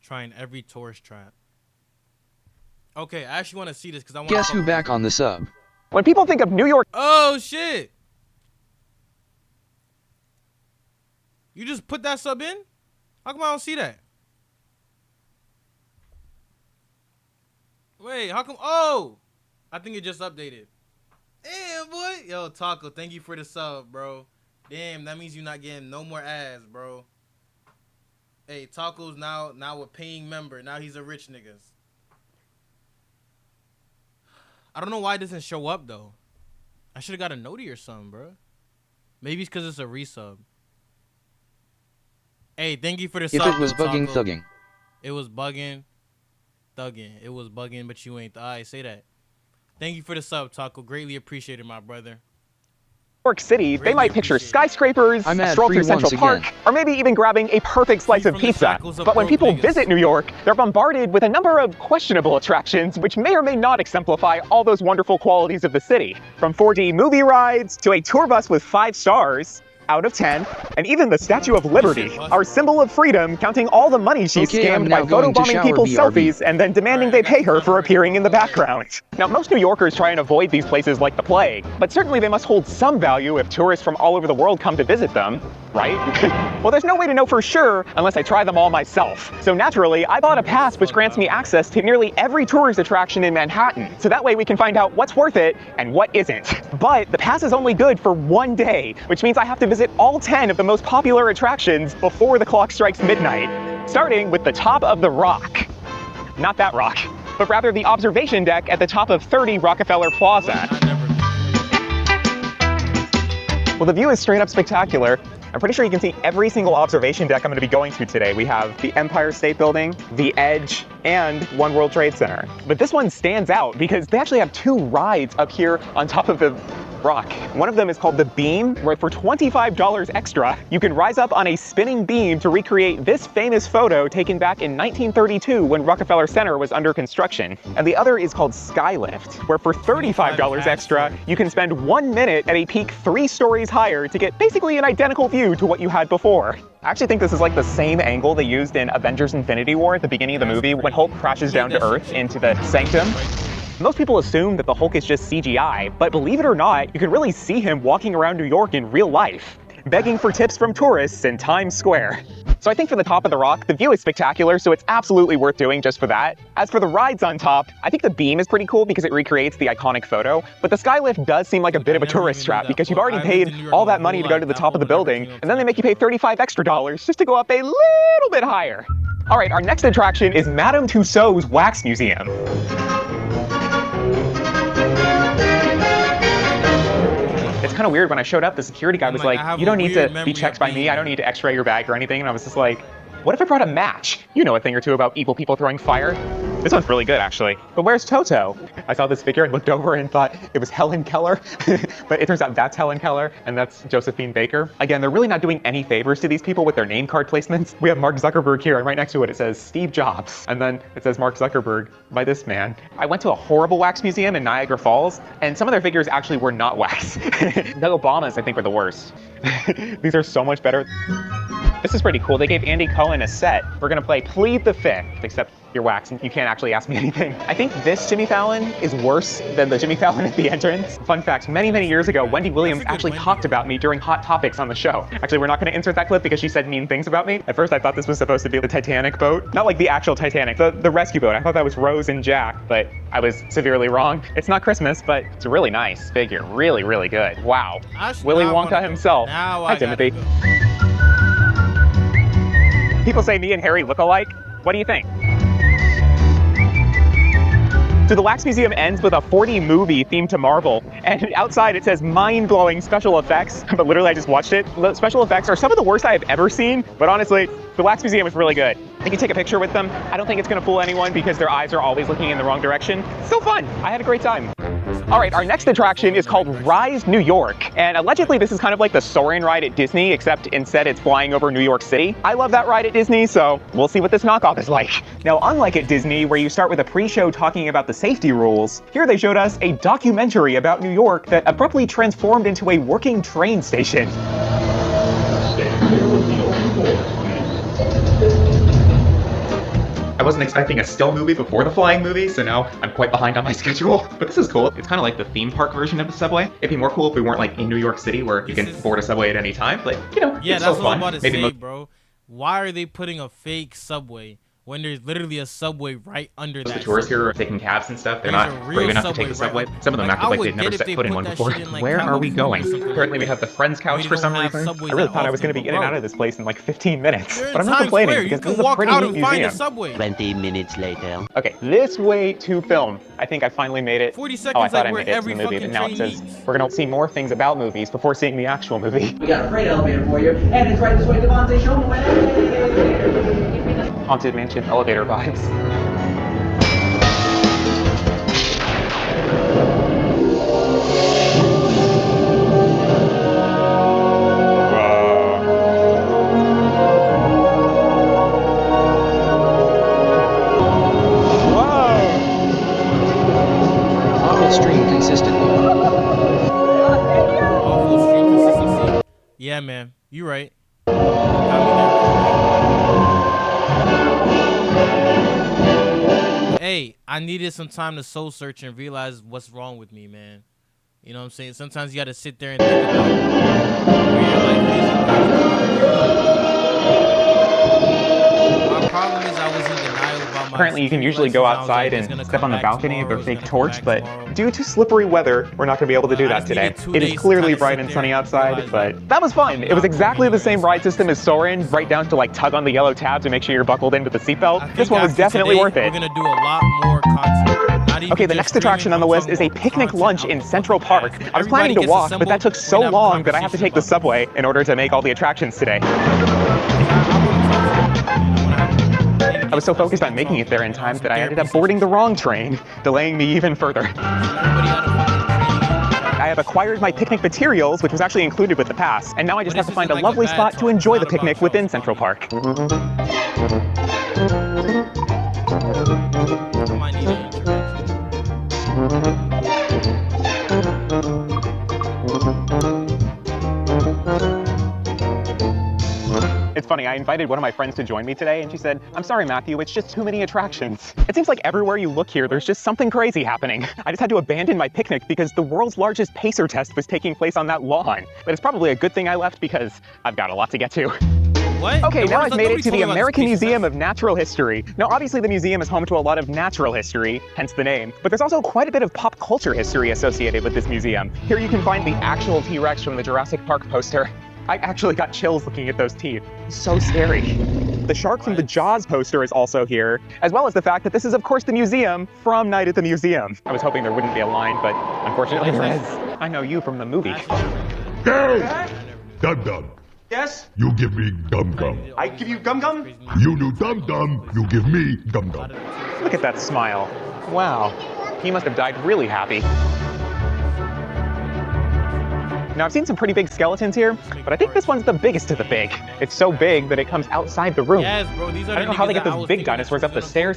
Trying every tourist trap. Okay, I actually want to see this because I want. Guess who back on the sub? When people think of New York... Oh, shit. You just put that sub in? How come I don't see that? Wait, how come? Oh, I think it just updated. Damn, boy. Yo, Taco, thank you for the sub, bro. Damn, that means you're not getting no more ads, bro. Hey, Taco's now a paying member. Now he's a rich nigga. I don't know why it doesn't show up, though. I should have got a noti or something, bro. Maybe it's because it's a resub. Hey, thank you for the sub. If it was bugging, Taco. thugging. It was bugging, thugging. It was bugging, but you ain't. I say that. Thank you for the sub, Taco. Greatly appreciated, my brother. York City, they might picture skyscrapers, a stroll through Central Park, or maybe even grabbing a perfect slice of pizza. But when people visit New York, they're bombarded with a number of questionable attractions which may or may not exemplify all those wonderful qualities of the city. From 4D movie rides to a tour bus with 5 stars out of 10, and even the Statue of Liberty, our symbol of freedom, counting all the money she scammed by photobombing people's selfies and then demanding they pay her for appearing in the background. Now, most New Yorkers try and avoid these places like the plague, but certainly they must hold some value if tourists from all over the world come to visit them, right? Well, there's no way to know for sure unless I try them all myself. So naturally, I bought a pass which grants me access to nearly every tourist attraction in Manhattan, so that way we can find out what's worth it and what isn't. But the pass is only good for 1 day, which means I have to visit all 10 of the most popular attractions before the clock strikes midnight, starting with the top of the Rock. Not that rock, but rather the observation deck at the top of 30 Rockefeller Plaza. Well, the view is straight up spectacular. I'm pretty sure you can see every single observation deck I'm going to be going to today. We have the Empire State Building, the Edge, and One World Trade Center. But this one stands out because they actually have 2 rides up here on top of the Rock. One of them is called the Beam, where for $25 extra, you can rise up on a spinning beam to recreate this famous photo taken back in 1932 when Rockefeller Center was under construction. And the other is called Skylift, where for $35 extra, you can spend 1 minute at a peak 3 stories higher to get basically an identical view to what you had before. I actually think this is like the same angle they used in Avengers Infinity War at the beginning of the movie when Hulk crashes down to Earth into the Sanctum. Most people assume that the Hulk is just CGI, but believe it or not, you can really see him walking around New York in real life, begging for tips from tourists in Times Square. So I think for the top of the Rock, the view is spectacular, so it's absolutely worth doing just for that. As for the rides on top, I think the Beam is pretty cool because it recreates the iconic photo, but the Skylift does seem like a bit of a tourist trap because you've already paid all that money to go to the top of the building, and then they make you pay $35 extra just to go up a little bit higher. All right, our next attraction is Madame Tussauds Wax Museum. It's kind of weird. When I showed up, the security guy was like, you don't need to be checked by me. I don't need to x-ray your bag or anything. And I was just like, what if I brought a match? You know a thing or two about evil people throwing fire. This one's really good, actually. But where's Toto? I saw this figure and looked over and thought it was Helen Keller. But it turns out that's Helen Keller and that's Josephine Baker. Again, they're really not doing any favors to these people with their name card placements. We have Mark Zuckerberg here, and right next to it says Steve Jobs. And then it says Mark Zuckerberg by this man. I went to a horrible wax museum in Niagara Falls, and some of their figures actually were not wax. The Obamas, I think, were the worst. These are so much better. This is pretty cool. They gave Andy Cohen a set. We're gonna play Plead the Fifth, except you're wax and you can't actually ask me anything. I think this Jimmy Fallon is worse than the Jimmy Fallon at the entrance. Fun fact, many, many years ago, Wendy Williams actually talked about me during Hot Topics on the show. Actually, we're not gonna insert that clip because she said mean things about me. At first, I thought this was supposed to be the Titanic boat. Not like the actual Titanic, the rescue boat. I thought that was Rose and Jack, but I was severely wrong. It's not Christmas, but it's a really nice figure. Really, really good. Wow. Willy Wonka himself. Hi, Timothy. People say me and Harry look alike. What do you think? So the Wax Museum ends with a 4D movie themed to Marvel, and outside it says mind-blowing special effects, but literally I just watched it. The special effects are some of the worst I have ever seen, but honestly, the Wax Museum is really good. I can take a picture with them. I don't think it's gonna fool anyone because their eyes are always looking in the wrong direction. It's still fun. I had a great time. All right, our next attraction is called Rise New York, and allegedly this is kind of like the Soarin' ride at Disney, except instead it's flying over New York City. I love that ride at Disney, so we'll see what this knockoff is like. Now, unlike at Disney, where you start with a pre-show talking about the safety rules, here they showed us a documentary about New York that abruptly transformed into a working train station. I wasn't expecting a still movie before the flying movie, so now I'm quite behind on my schedule. But this is cool. It's kind of like the theme park version of the subway. It'd be more cool if we weren't like in New York City where you can board a subway at any time. But you know, Yeah, it's that's still what I'm fun. about to Maybe say, bro. Why are they putting a fake subway when there's literally a subway right under most that? of the tourists subway? here are taking cabs and stuff. They're There's not a real brave enough to take the subway subway. right Some of them like, act I like would they've never get if set they foot in put one that before. shit in, like, Where are we California or going? something Apparently like we have the friend's couch Maybe for they some don't have reason. subways I really that thought I was often, going to be but in and bro, out of this place in like 15 minutes. You're in But I'm not Times complaining Square. You because can this is a walk pretty out neat and find a museum. subway. 20 minutes later. Okay, this way to film. I think I finally made it. 40 Oh, I seconds, thought like I where made it to every the movie, but fucking now it train says meets. we're going to see more things about movies before seeing the actual movie. We got a freight elevator for you, and it's right this way, Devontae. Show them the way. Haunted Mansion elevator vibes. Awful stream consistency. Awful stream consistency. Yeah, man. You right. Got me there. Hey, I needed some time to soul search and realize what's wrong with me, man. You know what I'm saying? Sometimes you got to sit there and think about where your life is and where it's going and where you want to be. My problem is I was in denial about my Apparently you can usually go outside and step on the balcony of their fake torch, but due to slippery weather, we're not going to be able to do that today. It is clearly bright and sunny outside, but that was fun. It was exactly the same ride system as Soarin', right down to like tug on the yellow tab to make sure you're buckled into the seatbelt. This one was definitely worth it. We're going to do a lot more content. Okay, the next attraction on the list is a picnic lunch in Central Park. I was planning to walk, but that took so long that I have to take the subway in order to make all the attractions today. I was so focused on making it there in time that I ended up boarding the wrong train, delaying me even further. I have acquired my picnic materials, which was actually included with the pass, and now I just have to find a lovely spot to enjoy the picnic within Central Park. It's funny, I invited one of my friends to join me today, and she said, "I'm sorry, Matthew, it's just too many attractions." It seems like everywhere you look here, there's just something crazy happening. I just had to abandon my picnic because the world's largest pacer test was taking place on that lawn. But it's probably a good thing I left because I've got a lot to get to. What? Okay, now I've made it to the American Museum of Natural History. Now, obviously the museum is home to a lot of natural history, hence the name, but there's also quite a bit of pop culture history associated with this museum. Here you can find the actual T-Rex from the Jurassic Park poster. I actually got chills looking at those teeth. So scary. The shark from the Jaws poster is also here, as well as the fact that this is, of course, the museum from Night at the Museum. I was hoping there wouldn't be a line, but unfortunately there is. I know you from the movie. Hey! Dum Dum. Yes? You give me Gum Gum. I give you Gum Gum? You do Dum Dum, you give me Gum Gum. Look at that smile. Wow. He must have died really happy. Now, I've seen some pretty big skeletons here, but I think this one's the biggest of the big. It's so big that it comes outside the room. Yes, bro, these are I don't know how they get those big dinosaurs up the stairs